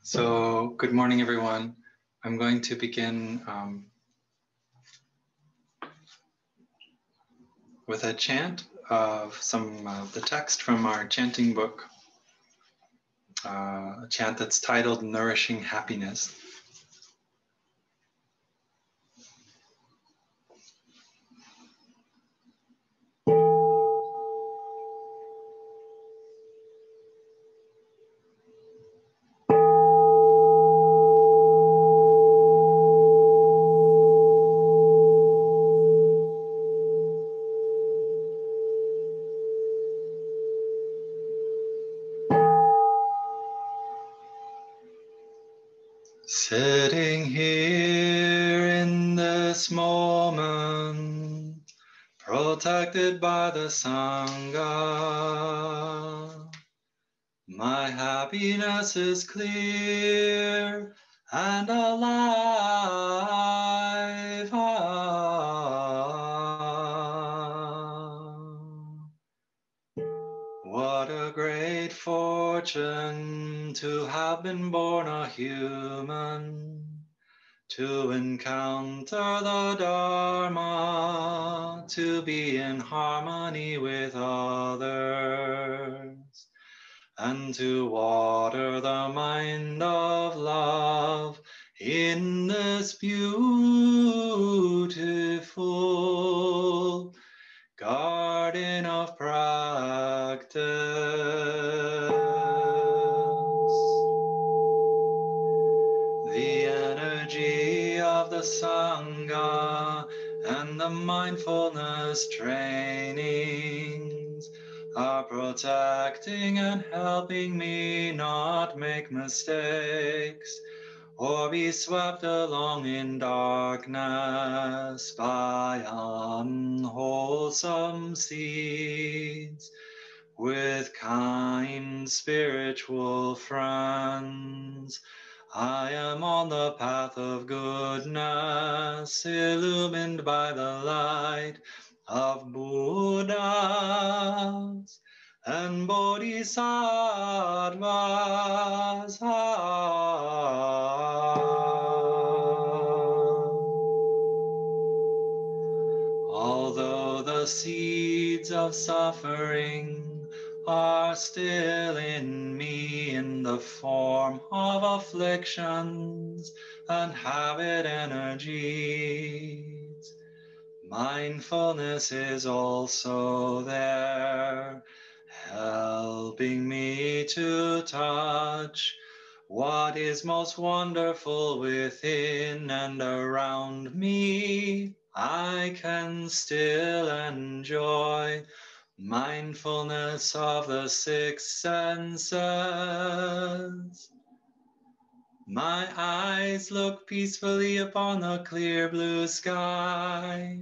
So, good morning, everyone. I'm going to begin with a chant of some of the text from our chanting book, a chant that's titled Nourishing Happiness. Sitting here in this moment, protected by the Sangha, my happiness is clear and alive. What a great fortune to have been born a human, to encounter the Dharma, to be in harmony with others, and to water the mind of love in this beautiful garden of practice. The energy of the Sangha and the mindfulness trainings are protecting and helping me not make mistakes or be swept along in darkness by unwholesome seeds. With kind spiritual friends, I am on the path of goodness, illumined by the light of Buddhas and Bodhisattvas. Although the seeds of suffering are still in me in the form of afflictions and habit energies, mindfulness is also there, helping me to touch what is most wonderful within and around me. I can still enjoy mindfulness of the six senses. My eyes look peacefully upon the clear blue sky.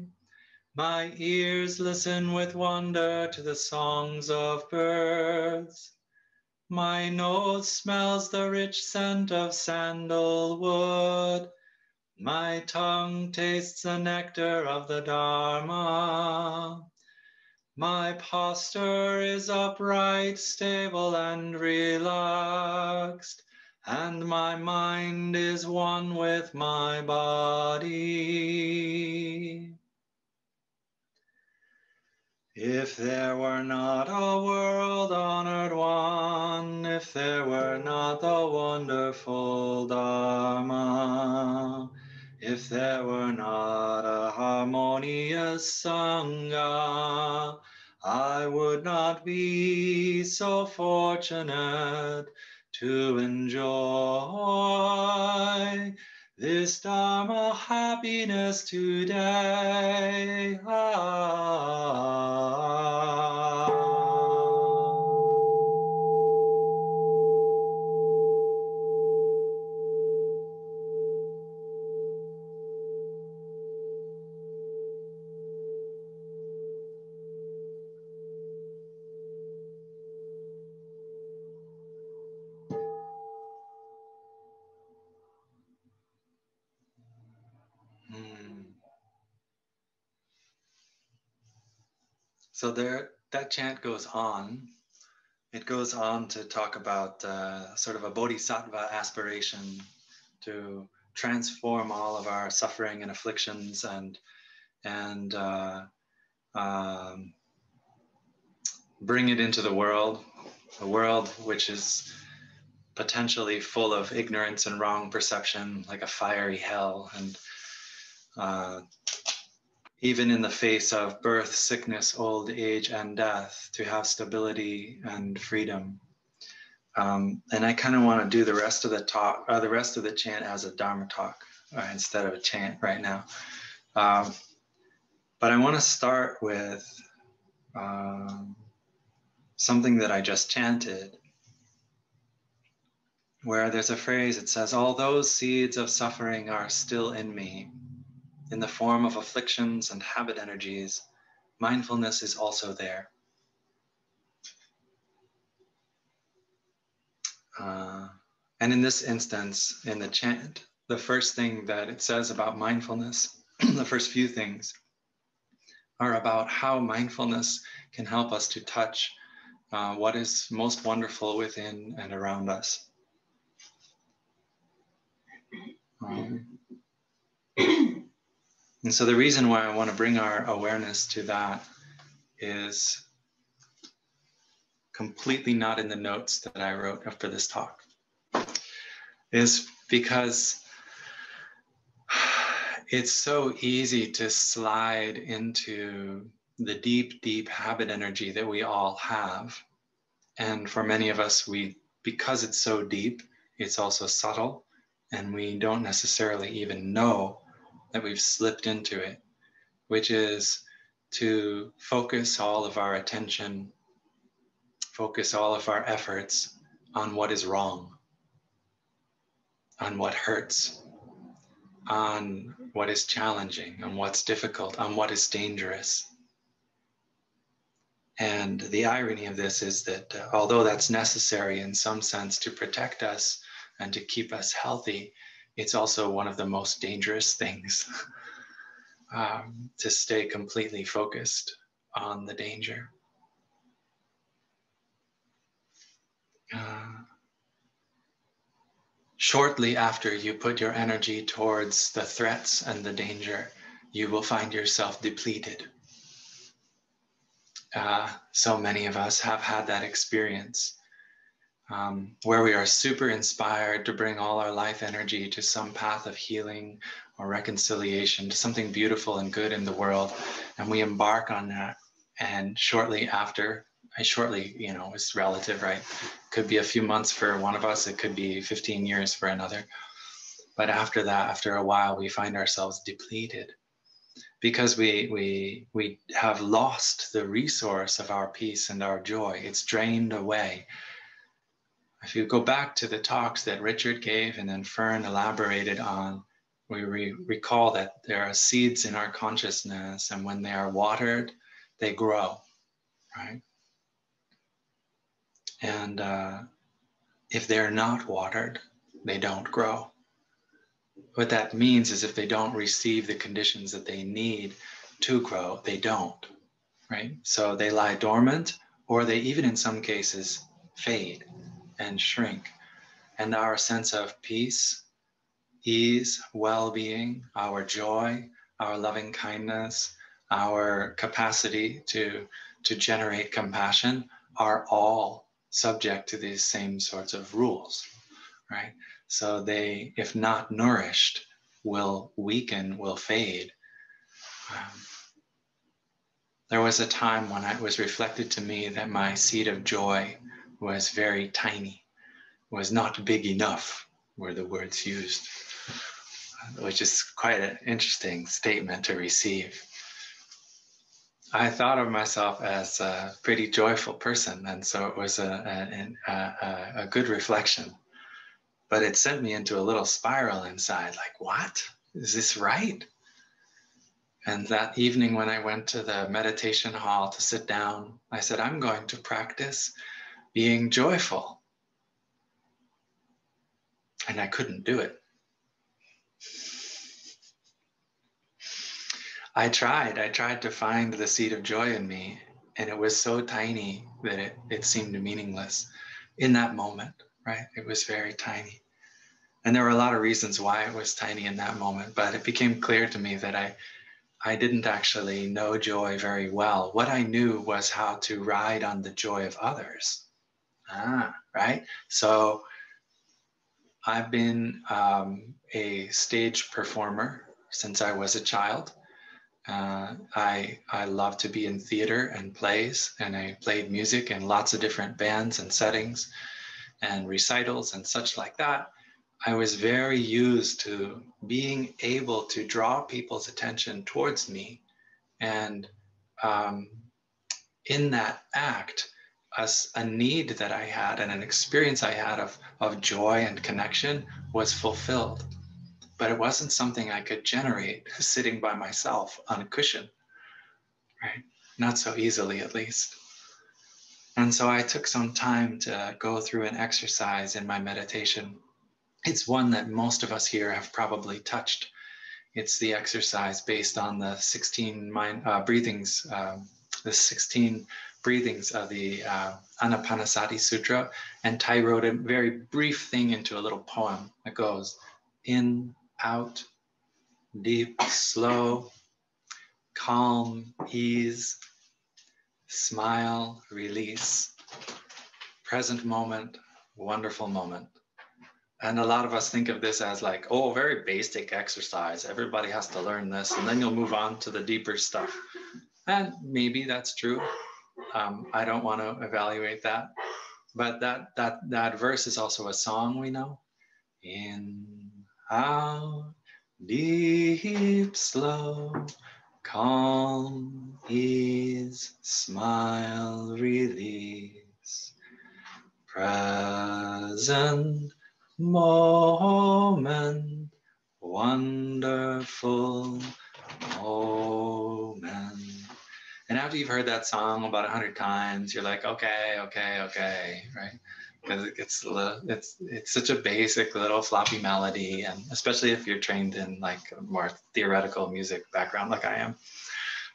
My ears listen with wonder to the songs of birds. My nose smells the rich scent of sandalwood. My tongue tastes the nectar of the Dharma. My posture is upright, stable, and relaxed, and my mind is one with my body. If there were not a world-honored one, if there were not the wonderful Dharma, if there were not a harmonious Sangha, I would not be so fortunate to enjoy this Dharma happiness today. So that chant goes on. it goes on to talk about sort of a bodhisattva aspiration to transform all of our suffering and afflictions and bring it into the world, a world which is potentially full of ignorance and wrong perception, like a fiery hell. And even in the face of birth, sickness, old age, and death, to have stability and freedom. And I kind of want to do the rest of the talk, the rest of the chant as a Dharma talk instead of a chant right now. But I want to start with something that I just chanted, where there's a phrase, it says, "All those seeds of suffering are still in me, in the form of afflictions and habit energies. Mindfulness is also there." And in this instance, in the chant, the first thing that it says about mindfulness, the first few things, are about how mindfulness can help us to touch what is most wonderful within and around us. And so the reason why I want to bring our awareness to that is completely not in the notes that I wrote after this talk, is because it's so easy to slide into the deep, deep habit energy that we all have. And for many of us, because it's so deep, it's also subtle, and we don't necessarily even know that we've slipped into it, which is to focus all of our attention, focus all of our efforts on what is wrong, on what hurts, on what is challenging, on what's difficult, on what is dangerous. And the irony of this is that although that's necessary in some sense to protect us and to keep us healthy, it's also one of the most dangerous things to stay completely focused on the danger. Shortly after you put your energy towards the threats and the danger, you will find yourself depleted. So many of us have had that experience where we are super inspired to bring all our life energy to some path of healing or reconciliation, to something beautiful and good in the world. And we embark on that. And shortly after, it's relative, right? Could be a few months for one of us. It could be 15 years for another. But after that, after a while, we find ourselves depleted because we have lost the resource of our peace and our joy. It's drained away. If you go back to the talks that Richard gave and then Fern elaborated on, we recall that there are seeds in our consciousness, and when they are watered, they grow, right? And if they're not watered, they don't grow. What that means is if they don't receive the conditions that they need to grow, they don't, right? So they lie dormant, or they even in some cases fade and shrink. And our sense of peace, ease, well-being, our joy, our loving kindness, our capacity to generate compassion are all subject to these same sorts of rules, right? So they, if not nourished, will weaken, will fade. There was a time when it was reflected to me that my seed of joy was very tiny, was not big enough, were the words used, which is quite an interesting statement to receive. I thought of myself as a pretty joyful person, and so it was a good reflection. But it sent me into a little spiral inside, like, what? Is this right? And that evening when I went to the meditation hall to sit down, I said, I'm going to practice being joyful. And I couldn't do it. I tried to find the seed of joy in me, And it was so tiny that it seemed meaningless in that moment, right? It was very tiny. And there were a lot of reasons why it was tiny in that moment, but it became clear to me that I didn't actually know joy very well. What I knew was how to ride on the joy of others. Right? So I've been a stage performer since I was a child. I love to be in theater and plays, and I played music in lots of different bands and settings and recitals and such like that. I was very used to being able to draw people's attention towards me, and um, in that act, a need that I had and an experience I had of joy and connection was fulfilled. But it wasn't something I could generate sitting by myself on a cushion, right? Not so easily, at least. And so I took some time to go through an exercise in my meditation. It's one that most of us here have probably touched. It's the exercise based on the 16 breathings, the 16 breathings of the Anapanasati Sutra. And Tai wrote a very brief thing into a little poem that goes in, out, deep, slow, calm, ease, smile, release, present moment, wonderful moment. And a lot of us think of this as like, oh, very basic exercise. Everybody has to learn this, and then you'll move on to the deeper stuff. And maybe that's true. I don't want to evaluate that. But that verse is also a song we know. In, out, deep, slow, calm, ease, smile, release, present moment, wonderful moment. And after you've heard that song about 100 times, you're like, okay, right? Because it's such a basic little floppy melody, and especially if you're trained in like a more theoretical music background like I am,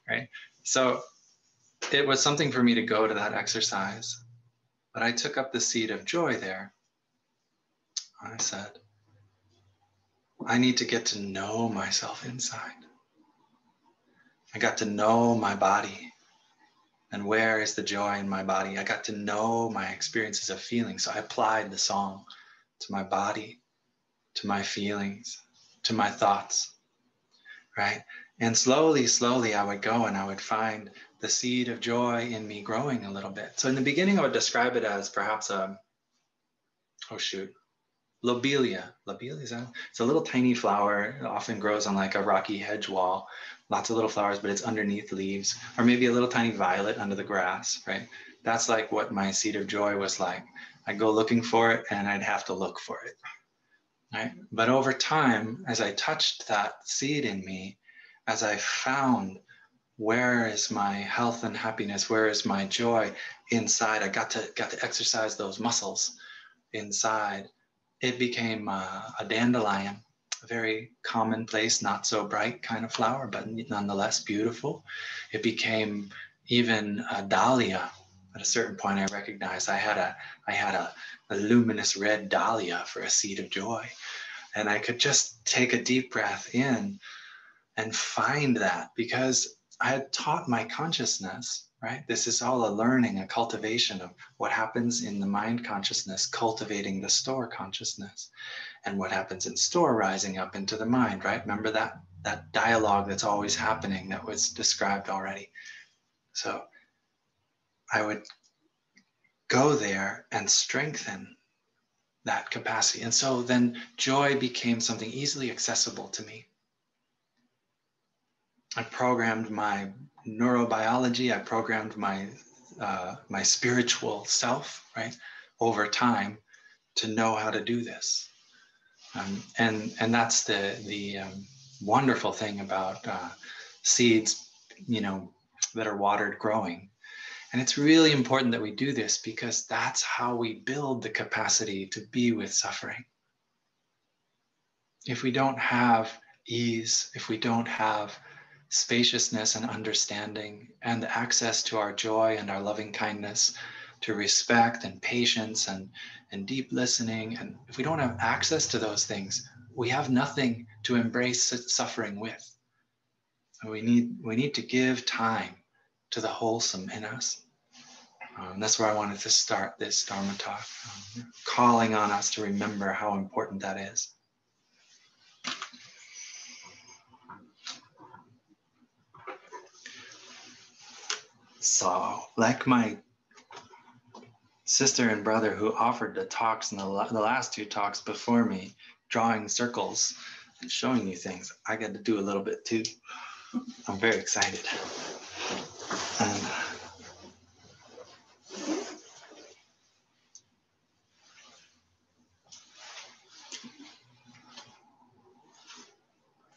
right? So it was something for me to go to that exercise, but I took up the seed of joy there. I said, I need to get to know myself inside. I got to know my body. And where is the joy in my body? I got to know my experiences of feeling. So I applied the song to my body, to my feelings, to my thoughts, right? And slowly, I would go and I would find the seed of joy in me growing a little bit. So in the beginning, I would describe it as perhaps lobelia. Lobelia, is that? It's a little tiny flower. It often grows on like a rocky hedge wall. Lots of little flowers, but it's underneath leaves, or maybe a little tiny violet under the grass, right? That's like what my seed of joy was like. I'd go looking for it and I'd have to look for it, right? But over time, as I touched that seed in me, as I found where is my health and happiness, where is my joy inside, I got to exercise those muscles inside. It became a dandelion, a very commonplace, not so bright kind of flower, but nonetheless beautiful. It became even a dahlia. At a certain point, I recognized I had a luminous red dahlia for a seed of joy. And I could just take a deep breath in and find that, because I had taught my consciousness, right? This is all a learning, a cultivation of what happens in the mind consciousness, cultivating the store consciousness, and what happens in store rising up into the mind, right? Remember that dialogue that's always happening that was described already. So I would go there and strengthen that capacity. And so then joy became something easily accessible to me. I programmed my neurobiology, I programmed my my spiritual self, right, over time to know how to do this. And that's the wonderful thing about seeds, that are watered growing. And it's really important that we do this, because that's how we build the capacity to be with suffering. If we don't have ease, if we don't have spaciousness and understanding, and the access to our joy and our loving kindness, to respect and patience and deep listening. And if we don't have access to those things, we have nothing to embrace suffering with. So we need to give time to the wholesome in us. That's where I wanted to start this Dharma talk, calling on us to remember how important that is. So, like my sister and brother who offered the talks in the last two talks before me, drawing circles and showing you things, I got to do a little bit too. I'm very excited. And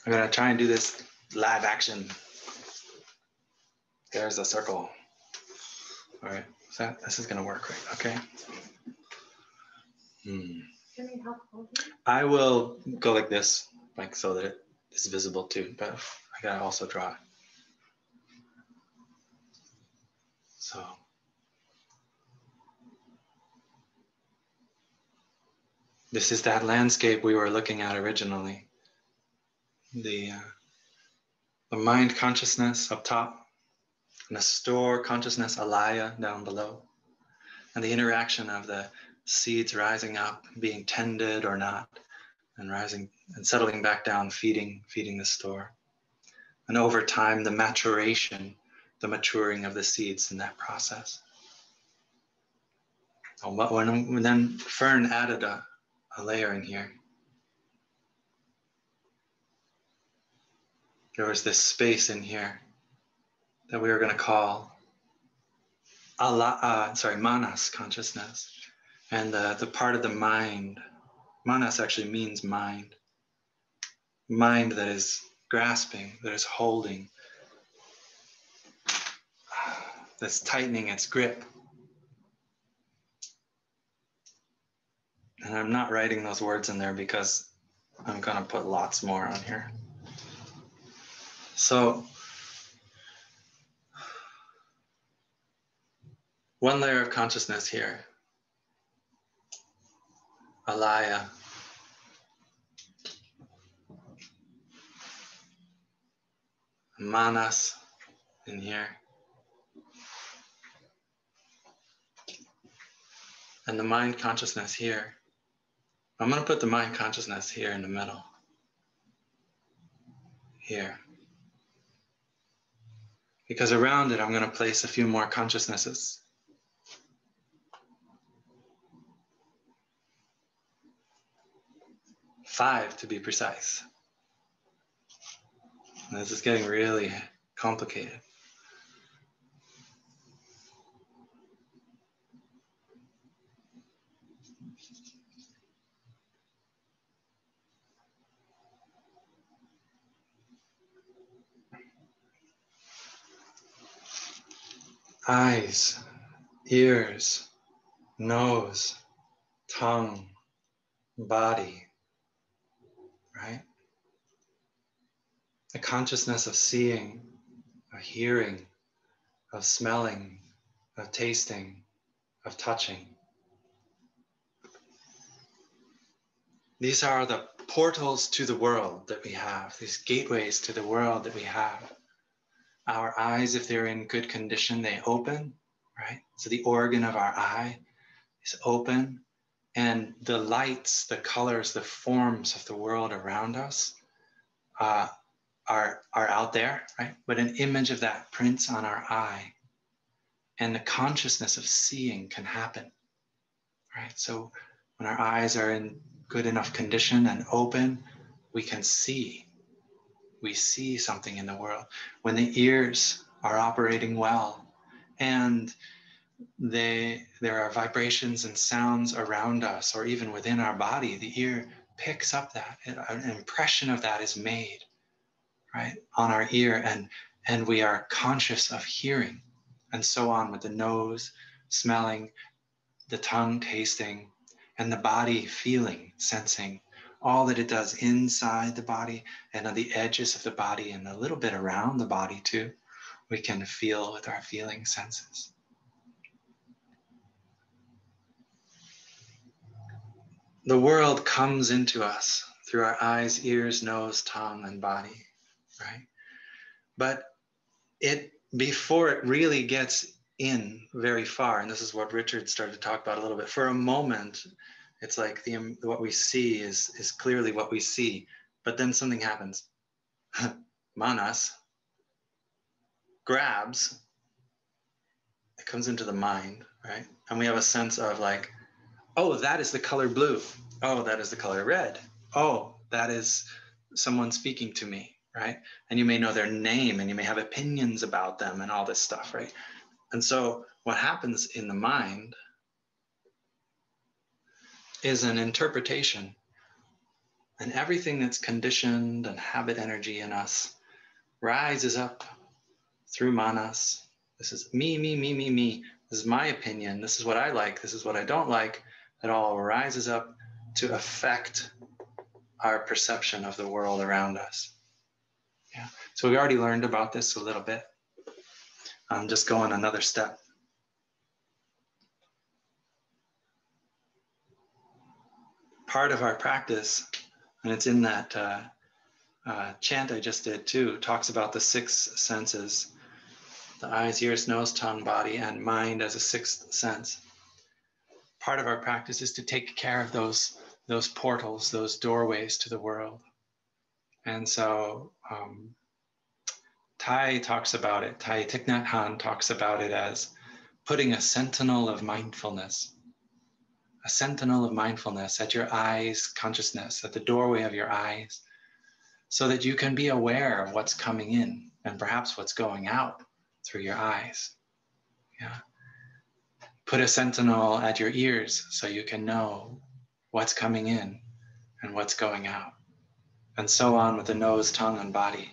I'm going to try and do this live action. There's a circle. All right, so this is going to work, right? Okay. I will go like this, like so that it's visible too, but I got to also draw it. So. This is that landscape we were looking at originally. The mind consciousness up top, and the store consciousness, alaya, down below, and the interaction of the seeds rising up, being tended or not, and rising and settling back down, feeding the store. And over time, the maturation, the maturing of the seeds in that process. When then Fern added a layer in here. There was this space in here that we were going to call manas consciousness. And the part of the mind, manas actually means mind. Mind that is grasping, that is holding, that's tightening its grip. And I'm not writing those words in there because I'm going to put lots more on here. So, one layer of consciousness here. Alaya. Manas in here. And the mind consciousness here. I'm going to put the mind consciousness here in the middle. Here. Because around it, I'm going to place a few more consciousnesses. Five to be precise. And this is getting really complicated. Eyes, ears, nose, tongue, body, right? The consciousness of seeing, of hearing, of smelling, of tasting, of touching. These are the portals to the world that we have, these gateways to the world that we have. Our eyes, if they're in good condition, they open, right? So the organ of our eye is open, and the lights, the colors, the forms of the world around us are out there, right? But an image of that prints on our eye, and the consciousness of seeing can happen, right? So when our eyes are in good enough condition and open, we can see. We see something in the world. When the ears are operating well and there are vibrations and sounds around us or even within our body, the ear picks up that. An impression of that is made, right, on our ear, and we are conscious of hearing, and so on with the nose, smelling, the tongue tasting, and the body feeling, sensing, all that it does inside the body and on the edges of the body and a little bit around the body too. We can feel with our feeling senses. The world comes into us through our eyes, ears, nose, tongue, and body, right? But before it really gets in very far, and this is what Richard started to talk about a little bit, for a moment, it's like what we see is clearly what we see, but then something happens. Manas grabs, it comes into the mind, right? And we have a sense of like, oh, that is the color blue. Oh, that is the color red. Oh, that is someone speaking to me, right? And you may know their name and you may have opinions about them and all this stuff, right? And so what happens in the mind is an interpretation, and everything that's conditioned and habit energy in us rises up through manas. This is me, me, me, me, me. This is my opinion. This is what I like. This is what I don't like. It all rises up to affect our perception of the world around us. Yeah. So we already learned about this a little bit. I'm just going another step. Part of our practice, and it's in that chant I just did too, talks about the 6 senses, the eyes, ears, nose, tongue, body, and mind as a 6th sense. Part of our practice is to take care of those portals, those doorways to the world. And so Thai talks about it, Thai Thich Nhat Hanh talks about it as putting a sentinel of mindfulness. A sentinel of mindfulness at your eyes, consciousness, at the doorway of your eyes, so that you can be aware of what's coming in and perhaps what's going out through your eyes. Yeah. Put a sentinel at your ears so you can know what's coming in and what's going out. And so on with the nose, tongue, and body.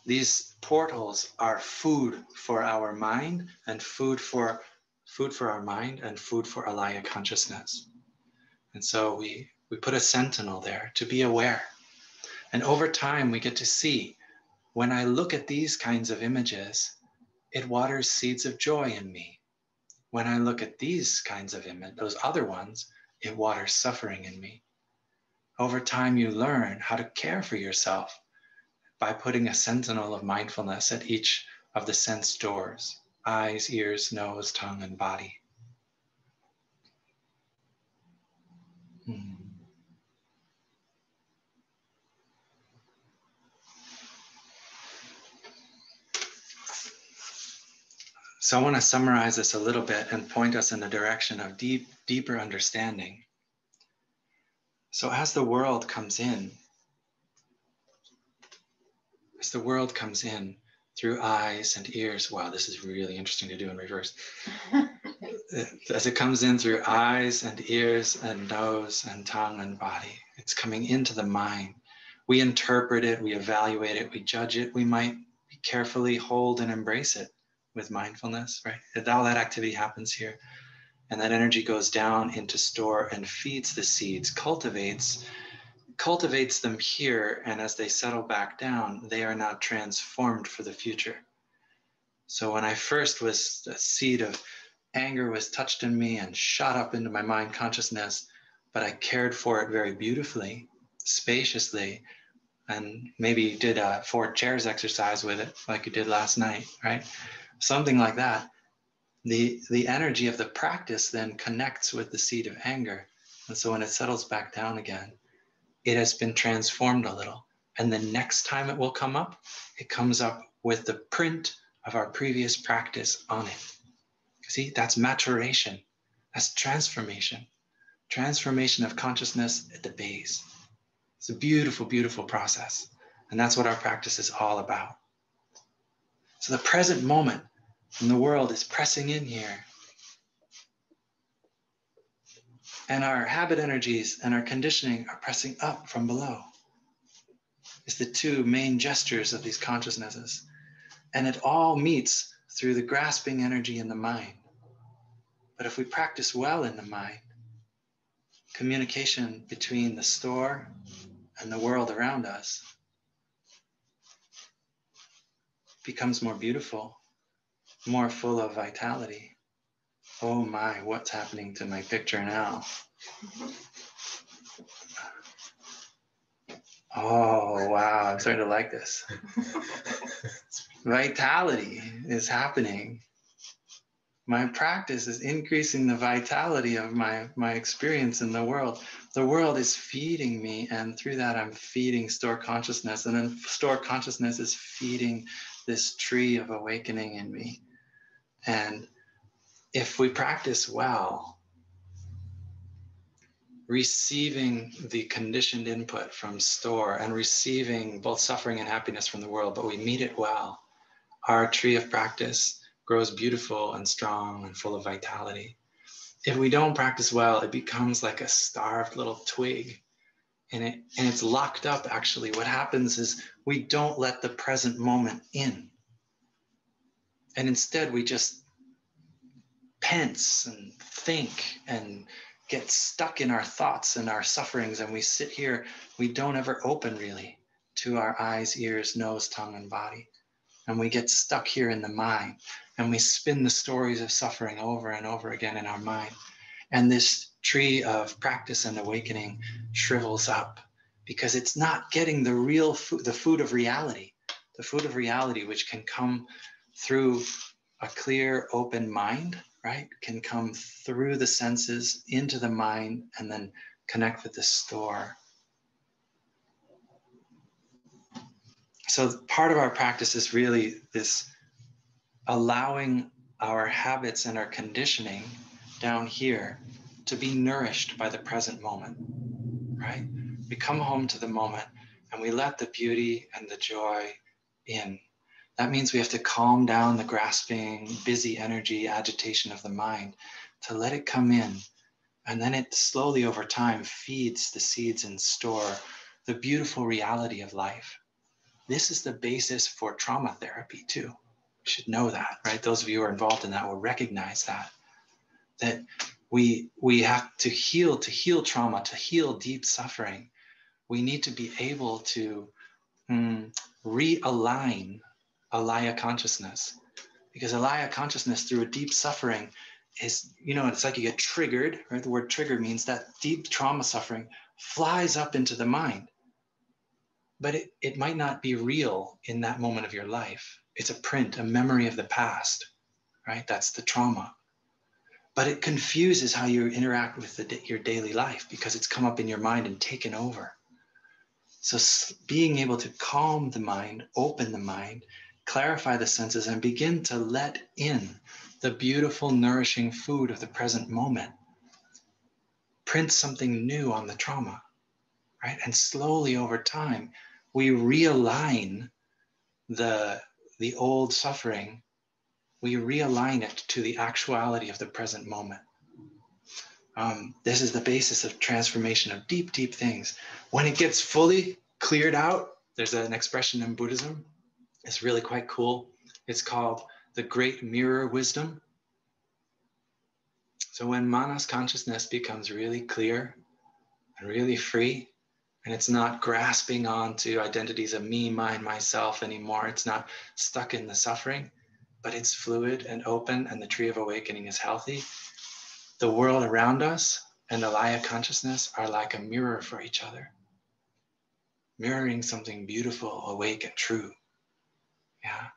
These portals are food for our mind and food for our mind and food for alaya consciousness. And so we put a sentinel there to be aware. And over time, we get to see, when I look at these kinds of images, it waters seeds of joy in me. When I look at these kinds of images, those other ones, it waters suffering in me. Over time, you learn how to care for yourself by putting a sentinel of mindfulness at each of the sense doors: eyes, ears, nose, tongue, and body. So I want to summarize this a little bit and point us in the direction of deeper understanding. So as the world comes in through eyes and ears, wow, this is really interesting to do in reverse. As it comes in through eyes and ears and nose and tongue and body, it's coming into the mind. We interpret it, we evaluate it, we judge it, we might carefully hold and embrace it with mindfulness, right? All that activity happens here. And that energy goes down into store and feeds the seeds, cultivates them here. And as they settle back down, they are now transformed for the future. So when I first was, a seed of anger was touched in me and shot up into my mind consciousness, but I cared for it very beautifully, spaciously, and maybe did a 4 chairs exercise with it like you did last night, right? Something like that. The energy of the practice then connects with the seed of anger. And so when it settles back down again, it has been transformed a little. And the next time it will come up, it comes up with the print of our previous practice on it. See, that's maturation. That's transformation. Transformation of consciousness at the base. It's a beautiful, beautiful process. And that's what our practice is all about. So the present moment in the world is pressing in here. And our habit energies and our conditioning are pressing up from below. It's the 2 main gestures of these consciousnesses. And it all meets through the grasping energy in the mind. But if we practice well in the mind, communication between the store and the world around us becomes more beautiful, more full of vitality. Oh my, what's happening to my picture now? Oh, wow, I'm starting to like this. Vitality is happening. My practice is increasing the vitality of my experience in the world. The world is feeding me, and through that I'm feeding store consciousness, and then store consciousness is feeding this tree of awakening in me. And if we practice well, receiving the conditioned input from store and receiving both suffering and happiness from the world, but we meet it well, our tree of practice grows beautiful and strong and full of vitality. If we don't practice well, it becomes like a starved little twig, and it's locked up. Actually, what happens is we don't let the present moment in, and instead we just pense and think and get stuck in our thoughts and our sufferings, and we sit here. We don't ever open really to our eyes, ears, nose, tongue, and body. And we get stuck here in the mind, and we spin the stories of suffering over and over again in our mind. And this tree of practice and awakening shrivels up because it's not getting the real food, the food of reality, which can come through a clear, open mind, right? Can come through the senses into the mind and then connect with the store. So part of our practice is really this allowing our habits and our conditioning down here to be nourished by the present moment, right? We come home to the moment and we let the beauty and the joy in. That means we have to calm down the grasping, busy energy, agitation of the mind to let it come in. And then it slowly over time feeds the seeds and store the beautiful reality of life. This is the basis for trauma therapy too. You should know that, right? Those of you who are involved in that will recognize that we have to heal trauma, to heal deep suffering. We need to be able to realign alaya consciousness, because alaya consciousness through a deep suffering is, it's like you get triggered, right? The word trigger means that deep trauma suffering flies up into the mind. But it might not be real in that moment of your life. It's a print, a memory of the past, right? That's the trauma. But it confuses how you interact with your daily life because it's come up in your mind and taken over. So being able to calm the mind, open the mind, clarify the senses, and begin to let in the beautiful, nourishing food of the present moment prints something new on the trauma, right? And slowly over time, we realign the old suffering, we realign it to the actuality of the present moment. This is the basis of transformation of deep, deep things. When it gets fully cleared out, there's an expression in Buddhism. It's really quite cool. It's called the Great Mirror Wisdom. So when manas consciousness becomes really clear and really free, and it's not grasping onto identities of me, mine, myself anymore. It's not stuck in the suffering, but it's fluid and open, and the tree of awakening is healthy. The world around us and alaya consciousness are like a mirror for each other, mirroring something beautiful, awake, and true. Yeah.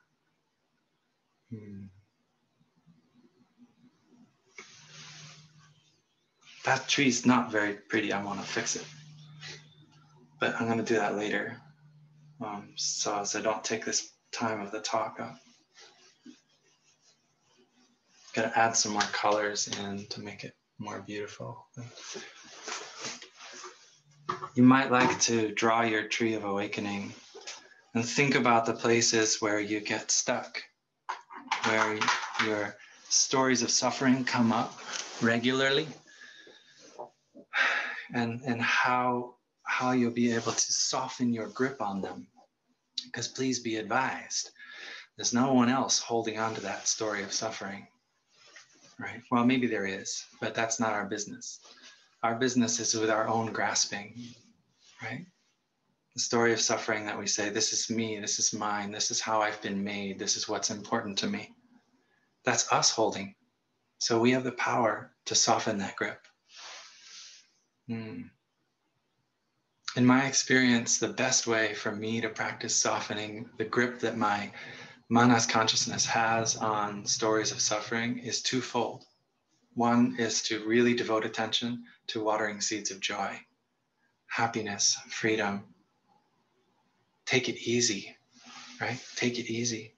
That tree's not very pretty. I want to fix it. But I'm going to do that later, so as I don't take this time of the talk up. Got to add some more colors in to make it more beautiful. You might like to draw your tree of awakening and think about the places where you get stuck, where your stories of suffering come up regularly, and how you'll be able to soften your grip on them. Because please be advised, there's no one else holding on to that story of suffering, right? Well, maybe there is, but that's not our business. Our business is with our own grasping, right? The story of suffering that we say, this is me, this is mine, this is how I've been made, this is what's important to me. That's us holding. So we have the power to soften that grip. In my experience, the best way for me to practice softening the grip that my manas consciousness has on stories of suffering is twofold. One is to really devote attention to watering seeds of joy, happiness, freedom. Take it easy, right? Take it easy.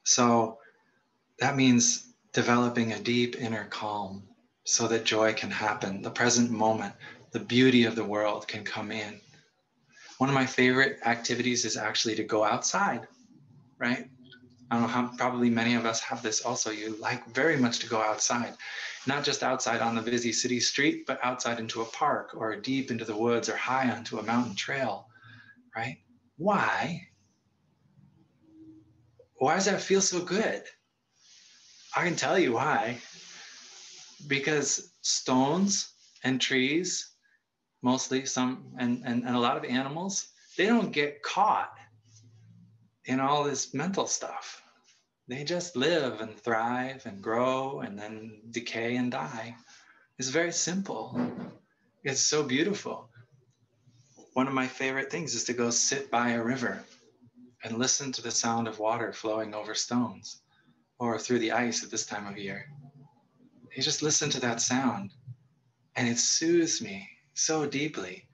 So that means developing a deep inner calm so that joy can happen. The present moment, the beauty of the world can come in. One of my favorite activities is actually to go outside, right? I don't know how, probably many of us have this also. You like very much to go outside, not just outside on the busy city street, but outside into a park or deep into the woods or high onto a mountain trail, right? Why? Why does that feel so good? I can tell you why. Because stones and trees, mostly some, and a lot of animals, they don't get caught in all this mental stuff. They just live and thrive and grow and then decay and die. It's very simple. It's so beautiful. One of my favorite things is to go sit by a river and listen to the sound of water flowing over stones or through the ice at this time of year. You just listen to that sound and it soothes me so deeply,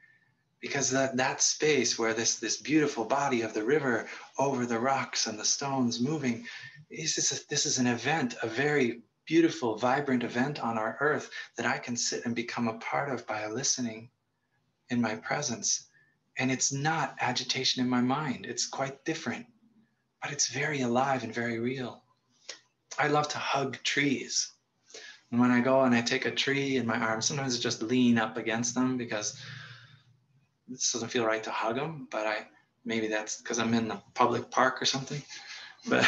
because that space where this beautiful body of the river over the rocks and the stones moving, this is an event, a very beautiful, vibrant event on our earth that I can sit and become a part of by listening in my presence. And it's not agitation in my mind. It's quite different, but it's very alive and very real. I love to hug trees. And when I go and I take a tree in my arms, sometimes I just lean up against them because it doesn't feel right to hug them, but maybe that's because I'm in the public park or something. But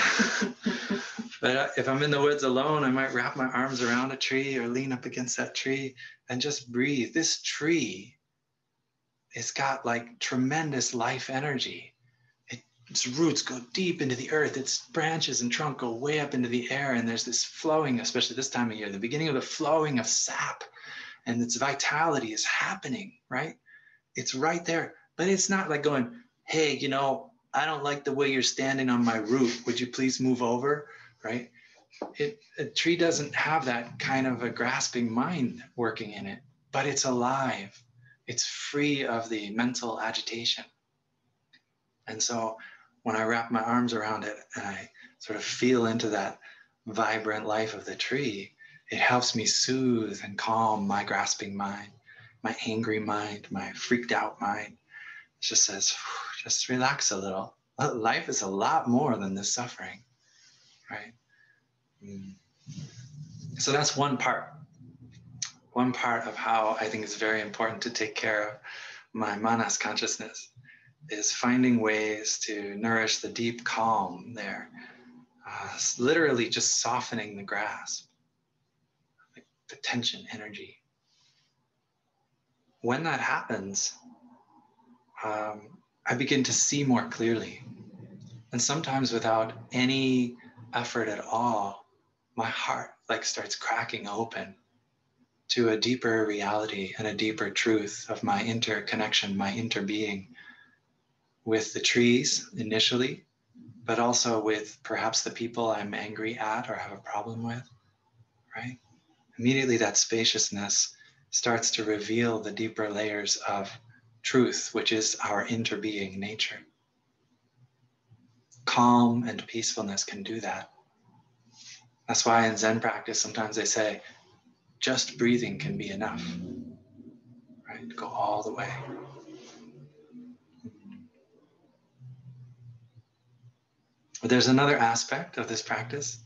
if I'm in the woods alone, I might wrap my arms around a tree or lean up against that tree and just breathe. This tree, it's got like tremendous life energy. Its roots go deep into the earth. Its branches and trunk go way up into the air. And there's this flowing, especially this time of year, the beginning of the flowing of sap, and its vitality is happening, right? It's right there. But it's not like going, hey, I don't like the way you're standing on my root. Would you please move over, right? A tree doesn't have that kind of a grasping mind working in it, but it's alive. It's free of the mental agitation. And so when I wrap my arms around it and I sort of feel into that vibrant life of the tree, it helps me soothe and calm my grasping mind, my angry mind, my freaked out mind. It just says, just relax a little. Life is a lot more than this suffering, right? So that's one part. One part of how I think it's very important to take care of my manas consciousness is finding ways to nourish the deep calm there, literally just softening the grasp, like the tension energy. When that happens, I begin to see more clearly. And sometimes without any effort at all, my heart like starts cracking open to a deeper reality and a deeper truth of my interconnection, my interbeing with the trees initially, but also with perhaps the people I'm angry at or have a problem with, right? Immediately that spaciousness starts to reveal the deeper layers of truth, which is our interbeing nature. Calm and peacefulness can do that. That's why in Zen practice, sometimes they say, just breathing can be enough, right? Go all the way. But there's another aspect of this practice,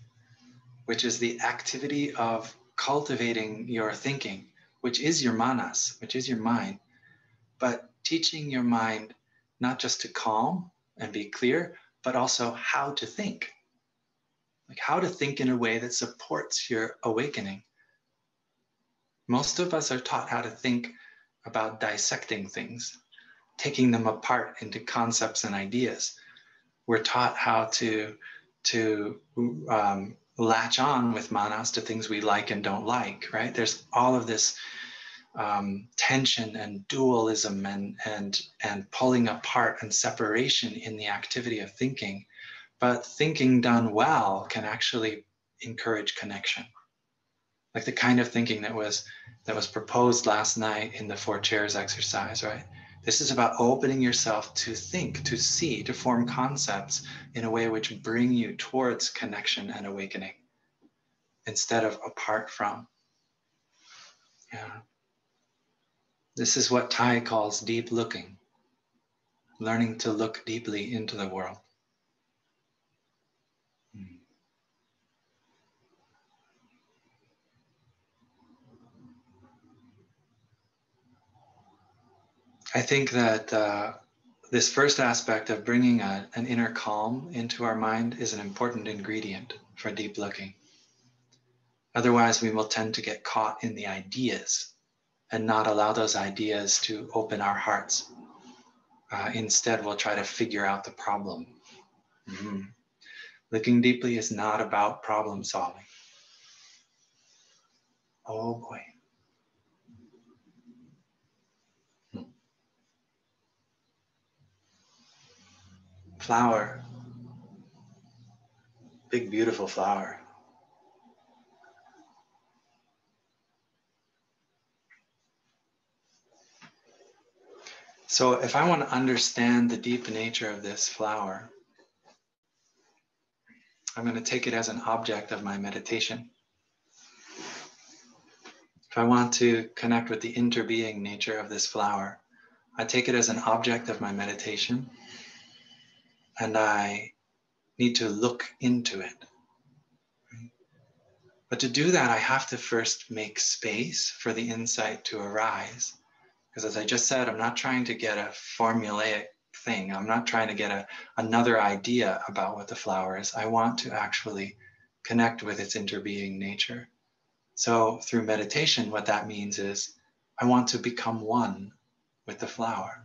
which is the activity of cultivating your thinking, which is your manas, which is your mind, but teaching your mind not just to calm and be clear, but also how to think. Like how to think in a way that supports your awakening. Most of us are taught how to think about dissecting things, taking them apart into concepts and ideas. We're taught how to latch on with manas to things we like and don't like, right? There's all of this tension and dualism and pulling apart and separation in the activity of thinking. But thinking done well can actually encourage connection. Like the kind of thinking that was proposed last night in the 4 chairs exercise, right? This is about opening yourself to think, to see, to form concepts in a way which bring you towards connection and awakening instead of apart from. Yeah. This is what Thai calls deep looking, learning to look deeply into the world. I think that this first aspect of bringing an inner calm into our mind is an important ingredient for deep looking. Otherwise, we will tend to get caught in the ideas and not allow those ideas to open our hearts. Instead, we'll try to figure out the problem. Mm-hmm. Looking deeply is not about problem solving. Oh boy. Flower. Big, beautiful flower. So if I want to understand the deep nature of this flower, I'm going to take it as an object of my meditation. If I want to connect with the interbeing nature of this flower, I take it as an object of my meditation, and I need to look into it. But to do that, I have to first make space for the insight to arise. Because as I just said, I'm not trying to get a formulaic thing. I'm not trying to get another idea about what the flower is. I want to actually connect with its interbeing nature. So through meditation, what that means is I want to become one with the flower.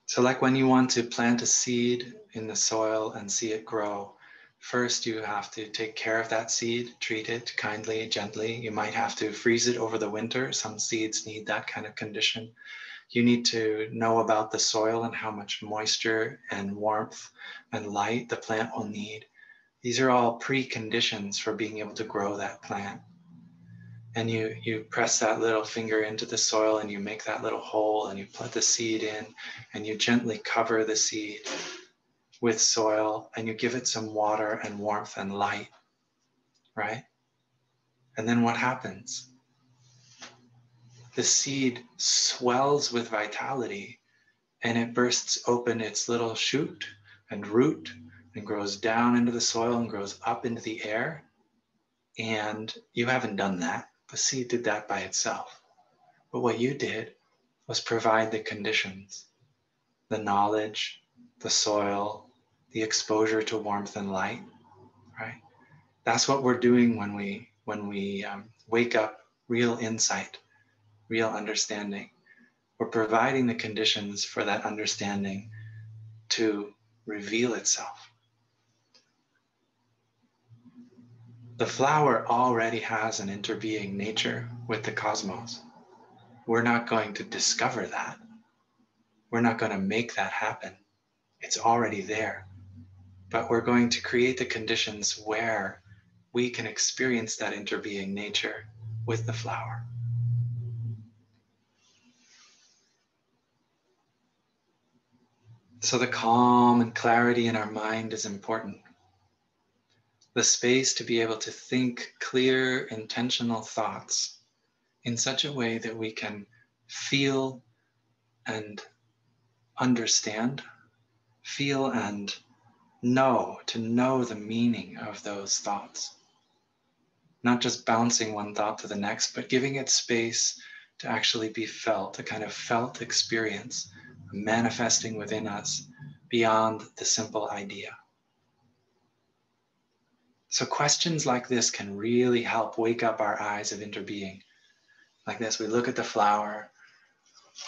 So like when you want to plant a seed in the soil and see it grow, first you have to take care of that seed, treat it kindly, gently. You might have to freeze it over the winter. Some seeds need that kind of condition. You need to know about the soil and how much moisture and warmth and light the plant will need. These are all preconditions for being able to grow that plant. And you press that little finger into the soil and you make that little hole and you put the seed in and you gently cover the seed with soil and you give it some water and warmth and light, right? And then what happens? The seed swells with vitality and it bursts open its little shoot and root and grows down into the soil and grows up into the air. And you haven't done that. The seed did that by itself. But what you did was provide the conditions, the knowledge, the soil, the exposure to warmth and light, right? That's what we're doing when we wake up real insight, real understanding. We're providing the conditions for that understanding to reveal itself. The flower already has an interbeing nature with the cosmos. We're not going to discover that. We're not going to make that happen. It's already there. But we're going to create the conditions where we can experience that interbeing nature with the flower. So the calm and clarity in our mind is important. The space to be able to think clear, intentional thoughts in such a way that we can feel and understand, feel and know, to know the meaning of those thoughts. Not just bouncing one thought to the next, but giving it space to actually be felt, a kind of felt experience manifesting within us beyond the simple idea. So questions like this can really help wake up our eyes of interbeing. Like this, we look at the flower,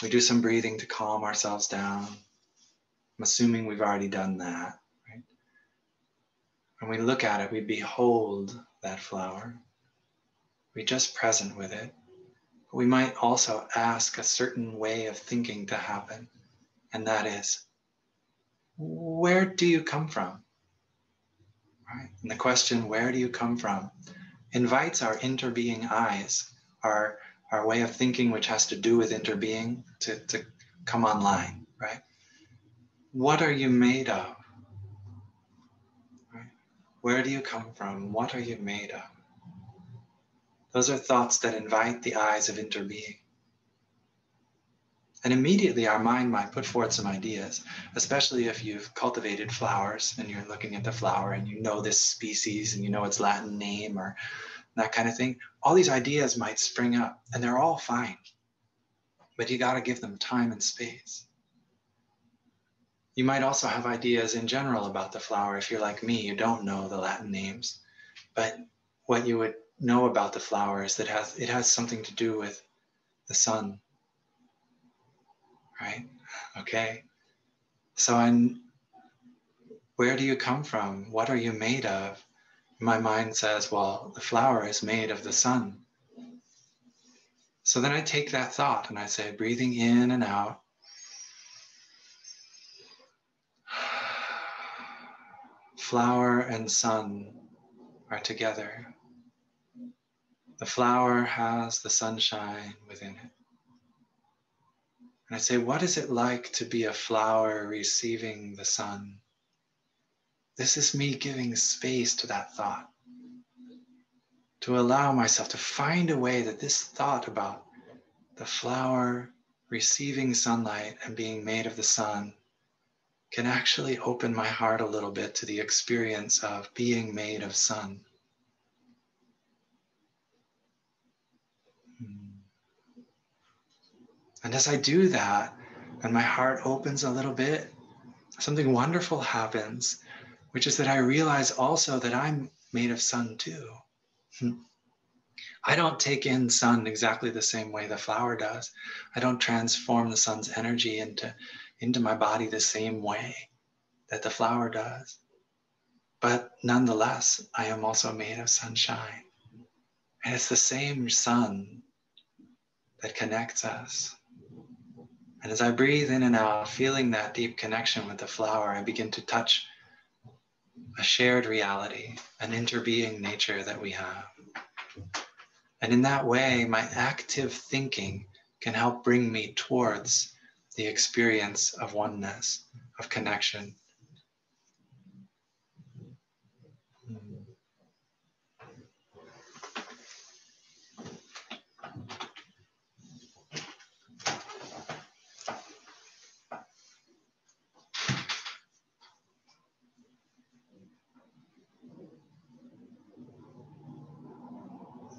we do some breathing to calm ourselves down. I'm assuming we've already done that, right? When we look at it, we behold that flower. We're just present with it. But we might also ask a certain way of thinking to happen, and that is, where do you come from? Right? And the question, where do you come from, invites our interbeing eyes, our way of thinking, which has to do with interbeing, to come online, right? What are you made of? Right? Where do you come from? What are you made of? Those are thoughts that invite the eyes of interbeing. And immediately our mind might put forth some ideas, especially if you've cultivated flowers and you're looking at the flower and you know this species and you know its Latin name or that kind of thing. All these ideas might spring up and they're all fine, but you got to give them time and space. You might also have ideas in general about the flower. If you're like me, you don't know the Latin names, but what you would know about the flower is that it has something to do with the sun. Right? Okay. So where do you come from? What are you made of? My mind says, well, the flower is made of the sun. So then I take that thought and I say, breathing in and out. Flower and sun are together. The flower has the sunshine within it. And I say, what is it like to be a flower receiving the sun? This is me giving space to that thought, to allow myself to find a way that this thought about the flower receiving sunlight and being made of the sun can actually open my heart a little bit to the experience of being made of sun. And as I do that, and my heart opens a little bit, something wonderful happens, which is that I realize also that I'm made of sun too. I don't take in sun exactly the same way the flower does. I don't transform the sun's energy into my body the same way that the flower does. But nonetheless, I am also made of sunshine. And it's the same sun that connects us. And as I breathe in and out, feeling that deep connection with the flower, I begin to touch a shared reality, an interbeing nature that we have. And in that way, my active thinking can help bring me towards the experience of oneness, of connection.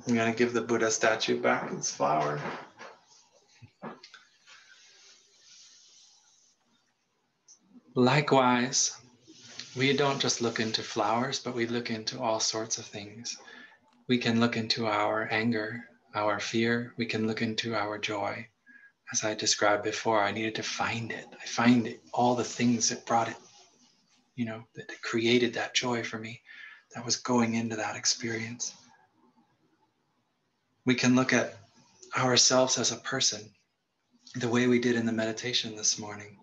I'm going to give the Buddha statue back its flower. Likewise, we don't just look into flowers, but we look into all sorts of things. We can look into our anger, our fear. We can look into our joy. As I described before, I needed to find it. I find it, all the things that brought it, that created that joy for me, that was going into that experience. We can look at ourselves as a person, the way we did in the meditation this morning,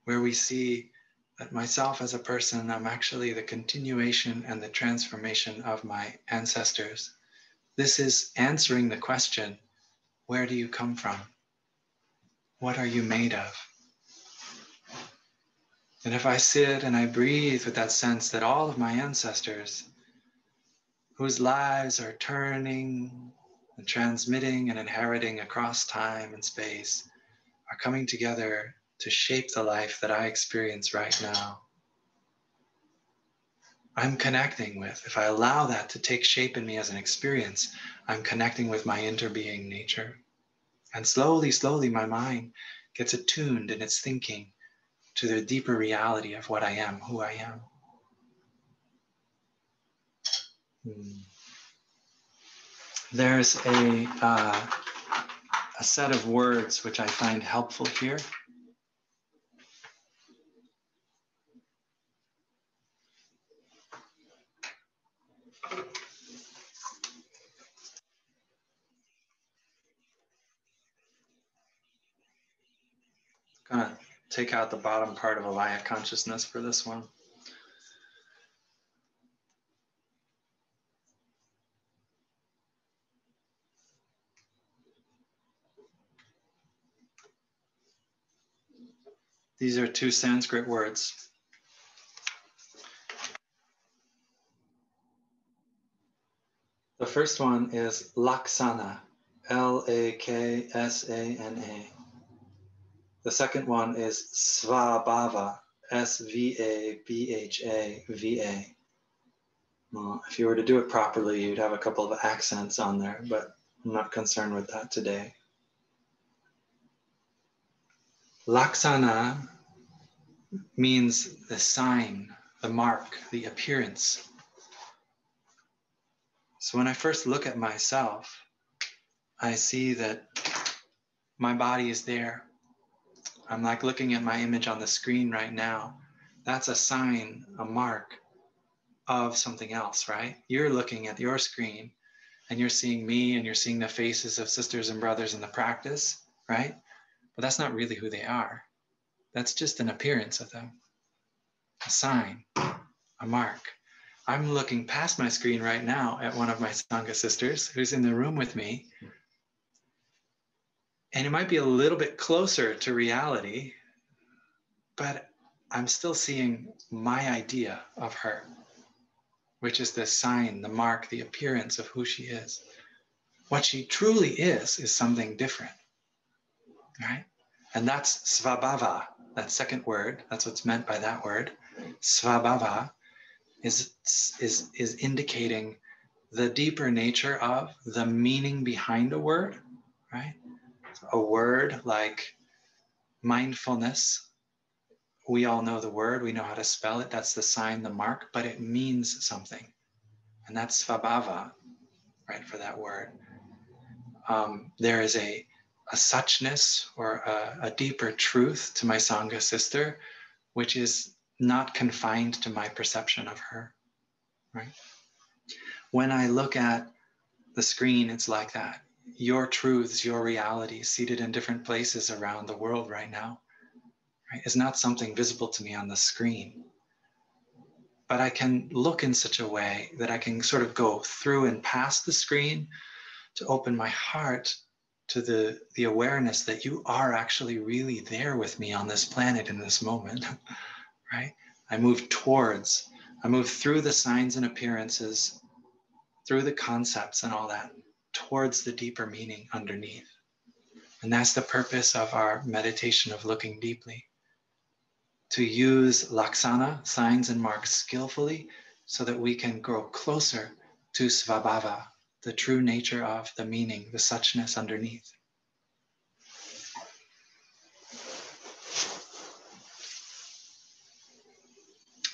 where we see that myself as a person, I'm actually the continuation and the transformation of my ancestors. This is answering the question, where do you come from? What are you made of? And if I sit and I breathe with that sense that all of my ancestors, whose lives are turning and transmitting and inheriting across time and space, are coming together to shape the life that I experience right now. I'm connecting with, if I allow that to take shape in me as an experience, I'm connecting with my interbeing nature. And slowly, slowly, my mind gets attuned in its thinking to the deeper reality of what I am, who I am. There's a set of words which I find helpful here. I'm going to take out the bottom part of Alaya consciousness for this one. These are two Sanskrit words. The first one is laksana, Laksana. The second one is svabhava, Svabhava. Well, if you were to do it properly, you'd have a couple of accents on there, but I'm not concerned with that today. Laksana means the sign, the mark, the appearance. So when I first look at myself, I see that my body is there. I'm like looking at my image on the screen right now. That's a sign, a mark of something else, right? You're looking at your screen and you're seeing me and you're seeing the faces of sisters and brothers in the practice, right? But that's not really who they are. That's just an appearance of them, a sign, a mark. I'm looking past my screen right now at one of my Sangha sisters who's in the room with me. And it might be a little bit closer to reality, but I'm still seeing my idea of her, which is the sign, the mark, the appearance of who she is. What she truly is something different, right? And that's svabhava, that second word. That's what's meant by that word. Svabhava is indicating the deeper nature of the meaning behind a word, right? A word like mindfulness, we all know the word, we know how to spell it, that's the sign, the mark, but it means something. And that's svabhava, right, for that word. There is a suchness or a deeper truth to my Sangha sister, which is not confined to my perception of her, right? When I look at the screen, it's like that. Your truths, your reality, seated in different places around the world right now, right, is not something visible to me on the screen. But I can look in such a way that I can sort of go through and past the screen to open my heart to the awareness that you are actually really there with me on this planet in this moment, right? I move through the signs and appearances, through the concepts and all that, towards the deeper meaning underneath. And that's the purpose of our meditation of looking deeply. To use laksana, signs and marks, skillfully so that we can grow closer to svabhava, the true nature of the meaning, the suchness underneath.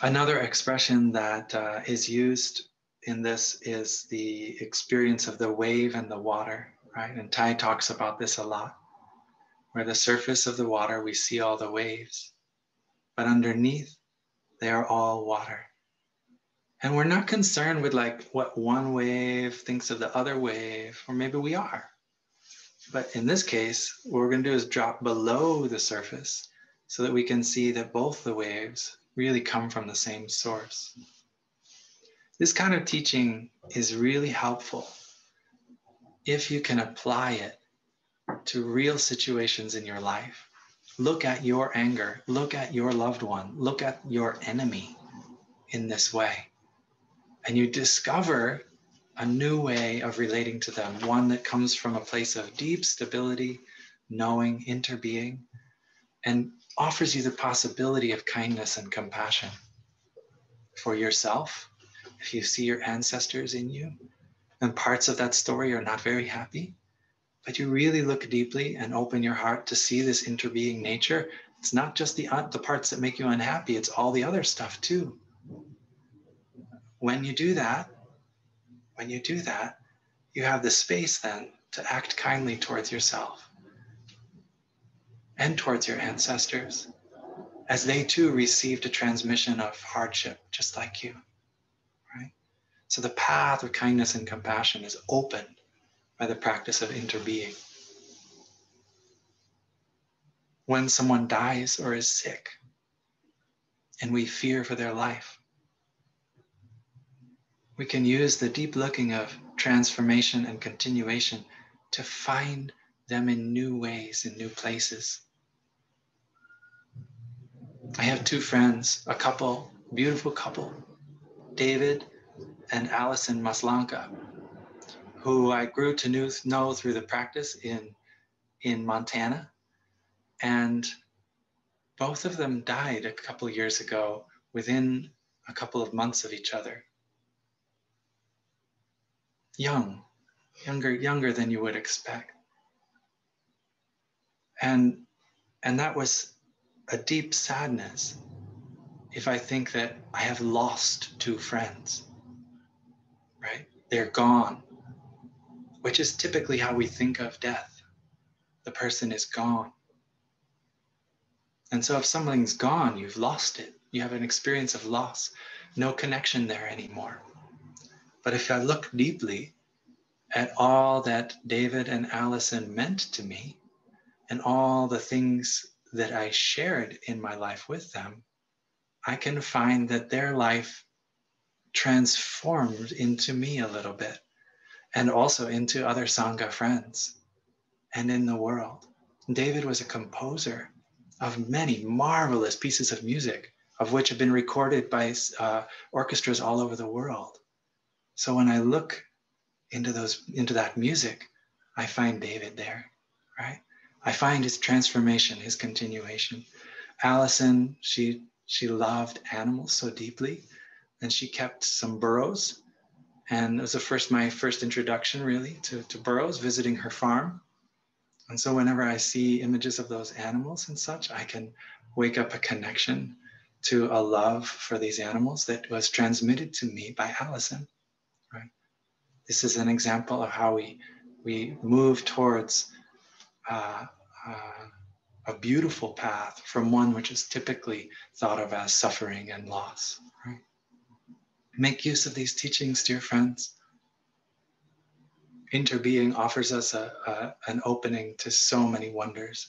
Another expression that is used in this is the experience of the wave and the water, right? And Thai talks about this a lot, where the surface of the water, we see all the waves, but underneath, they are all water. And we're not concerned with like what one wave thinks of the other wave, or maybe we are. But in this case, what we're going to do is drop below the surface so that we can see that both the waves really come from the same source. This kind of teaching is really helpful if you can apply it to real situations in your life. Look at your anger, look at your loved one, look at your enemy in this way. And you discover a new way of relating to them, one that comes from a place of deep stability, knowing, interbeing, and offers you the possibility of kindness and compassion. for yourself, if you see your ancestors in you, and parts of that story are not very happy, but you really look deeply and open your heart to see this interbeing nature, it's not just the parts that make you unhappy, it's all the other stuff too. When you do that, you have the space then to act kindly towards yourself and towards your ancestors, as they too received a transmission of hardship just like you, right? So the path of kindness and compassion is opened by the practice of interbeing. When someone dies or is sick and we fear for their life, we can use the deep looking of transformation and continuation to find them in new ways, in new places. I have two friends, a couple, beautiful couple, David and Allison Maslanka, who I grew to know through the practice in Montana. And both of them died a couple years ago within a couple of months of each other. Younger than you would expect. And that was a deep sadness if I think that I have lost two friends, right? They're gone, which is typically how we think of death. The person is gone. And so if something's gone, you've lost it. You have an experience of loss, no connection there anymore. But if I look deeply at all that David and Allison meant to me and all the things that I shared in my life with them, I can find that their life transformed into me a little bit, and also into other Sangha friends and in the world. David was a composer of many marvelous pieces of music, of which have been recorded by orchestras all over the world. So when I look into that music, I find David there, right? I find his transformation, his continuation. Allison, she loved animals so deeply, and she kept some burros. And it was my first introduction really to burros, visiting her farm. And so whenever I see images of those animals and such, I can wake up a connection to a love for these animals that was transmitted to me by Allison, right? This is an example of how we move towards a beautiful path from one which is typically thought of as suffering and loss, right? Make use of these teachings, dear friends. Interbeing offers us an opening to so many wonders,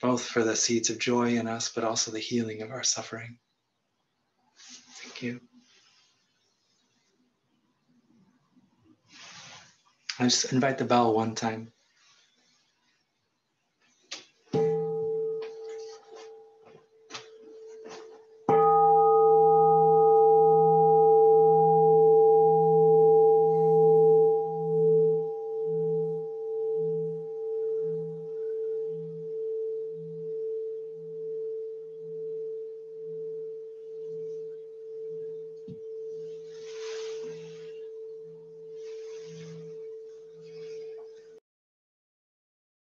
both for the seeds of joy in us, but also the healing of our suffering. Thank you. I just invite the bell one time.